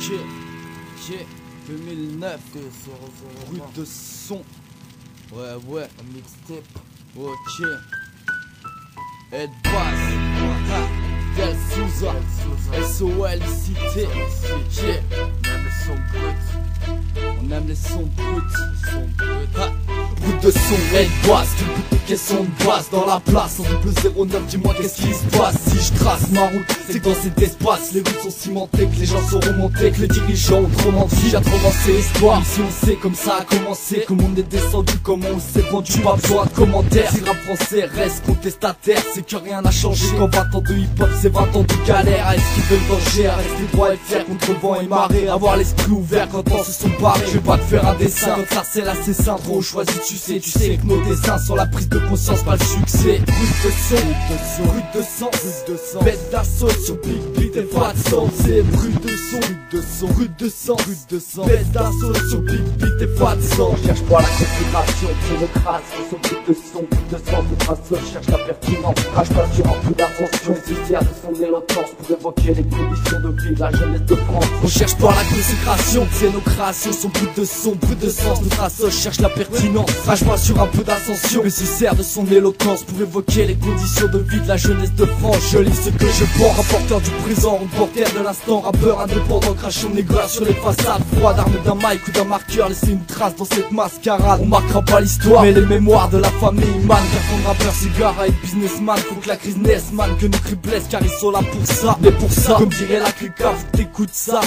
J'ai 2009, brut de son. Ouais, un mixtape. Ok. Ed Bass, Del Souza, SOL Cité. On aime les sons bruts. On aime les sons bruts. Brut de son, Ed Bass, tu peux piquer son de basse dans la place. En double 09, dis-moi qu'est-ce qui se passe. Si je trace ma route, c'est que dans cet espace les routes sont cimentées, que les gens sont remontés, que les dirigeants ont trop menti. J'ai trop lancé l'histoire, si on sait comme ça a commencé, comme on est descendu, comment on s'est vendu, pas besoin de commentaires. Si rap français reste contestataire, c'est que rien n'a changé. Quand 20 ans de hip-hop, c'est 20 ans de galère. À esquiver le danger, à rester droit et fier contre vent et marée. Avoir l'esprit ouvert quand temps se sont barrés. Je vais pas te faire un dessin, notre sarcelle assassin. Trop choisi, tu sais que nos dessins sont la prise de conscience, pas le succès. Brut de son, brut de sang, bête d'assaut sur Big Beat et pas de sang. C'est brut de son, brut de sang, bête d'assaut sur Big Beat et pas de sang. Cherche pas la configuration, c'est le crasse, sur brut de sang, de trace, cherche la pertinence. Crache pas sur un peu d'attention, nécessaire de son éloquence pour évoquer les conditions de vie de la jeunesse de France. On cherche pas la consécration, c'est nos créations sont brut de son, brut de sens. Notre assaut cherche la pertinence, crache pas sur un peu d'ascension, nécessaire de son éloquence pour évoquer les conditions de vie de la jeunesse de France. Je lis ce que je pense, rapporteur du présent, reporter de l'instant, rappeur indépendant, crachons négociant sur les façades, froide, armé d'un mic ou d'un marqueur, laisser une trace dans cette mascarade. On marquera pas l'histoire, mais les mémoires de la famille man. Car ton rappeur, cigare et businessman, faut que la crise naisse man, que nos cris blessent car ils sont là pour ça. Mais pour ça, comme dirait la clica, faut que t'écoutes ça.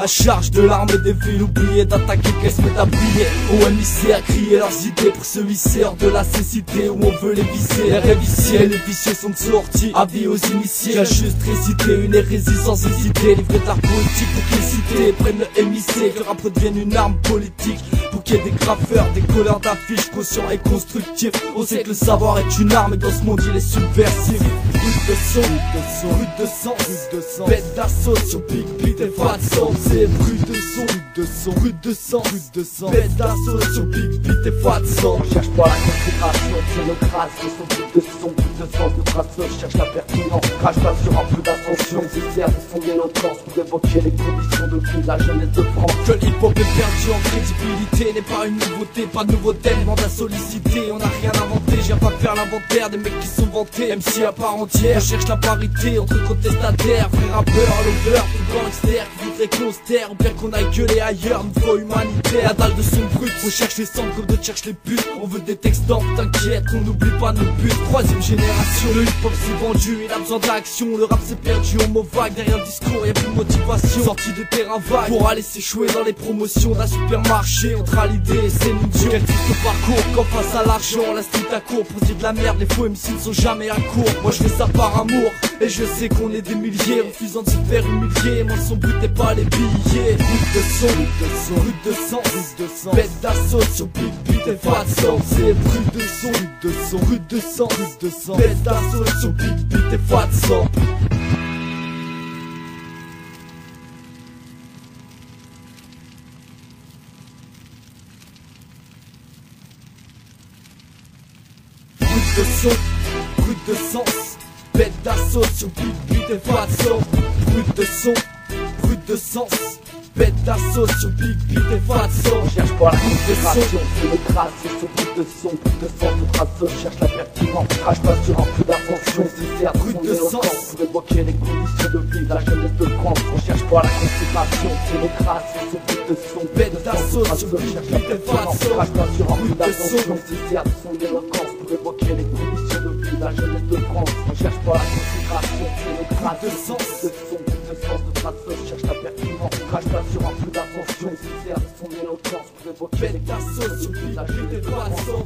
À charge de l'arme des villes, oubliez d'attaquer, qu'elles se mettent à briller. OMIC a crié leurs idées pour se hisser hors de la cécité où on veut les visser. Les réviciés, les vicieux sont sortis, avis aux initiés. J'ai juste récité une hérésie sans hésiter, livrer de l'art politique pour que les cités prennent le MIC, que le rap devienne une arme politique. Pour qu'il y ait des graffeurs, des colleurs d'affiches, conscients et constructifs. On sait que le savoir est une arme et dans ce monde il est subversif. Brut de son, brut de sang, bête d'assaut sur Big Beat et pas de sang. C'est brut de son, brut de sang, bête d'assaut sur Big Beat et pas de sang. On cherche pas la concentration, c'est le crasse, sur brut de son, brut de sens, de trace, cherche la pertinence. Crache pas sur un peu d'attention, nécessaire de son éloquence pour évoquer les conditions de vie de la jeunesse de France. Que le hip-hop est perdu en crédibilité n'est pas une nouveauté, pas de nouveau thème, à solliciter, on n'a rien inventé. J'ai pas faire l'inventaire des mecs qui sont vantés, MC à part entière. On cherche la parité entre contestataires, vrais rappeurs, lovers, tout gangsters qui voudraient qu'on se terre, ou bien qu'on aille gueuler ailleurs, une fois humanitaire. La dalle de son brut, on cherche les centres comme d'autres cherchent les buts. On veut des textes d'or, t'inquiète, on n'oublie pas nos buts. Troisième génération, le hip-hop s'est vendu, il a besoin d'action. Le rap s'est perdu en mots vagues, derrière le discours y'a plus de motivation. Sorti de terrain vague pour aller s'échouer dans les promotions d'un supermarché. Entre à l'idée et c'est nous Dieu. Quel triste parcours quand face à l'argent, la street à court. Pour dire de la merde, les faux MC ne sont jamais à court. Moi je fais ça par amour, et je sais qu'on est des milliers, refusant de se faire humilier. Moi son but n'est pas les billets. Brut de son, brut de sang, bête d'assaut sur Big Beat et pas de sang. C'est brut de son, brut de sang, bête d'assaut sur Big Beat et pas de sang. Brut de son, brut de sens, bête d'assaut sur Big Beat et pas de sang. Brut de son, brut de sens, bête d'assaut sur Big Beat et pas de sang. On cherche pas la concentration, c'est le crasse, sur brut de son, brut de sang, de trace, cherche la pertinence. Crache pas sur un peu d'attention, nécessaire de son éloquence pour évoquer les conditions de vie de la jeunesse de France. On cherche pas la concentration, c'est le crasse, sur brut de son, bête d'assaut sur Big Beat et pas de sang. Crache pas sur un peu d'attention, nécessaire de son éloquence pour évoquer les conditions de vie de la jeunesse de France. On cherche pas la concentration, c'est le crasse, de son, de sens, de trace, cherche la pertinence. Crache pas sur un peu d'attention, nécessaire de son éloquence pour évoquer les bête d'assaut sur Big Beat et pas de sang.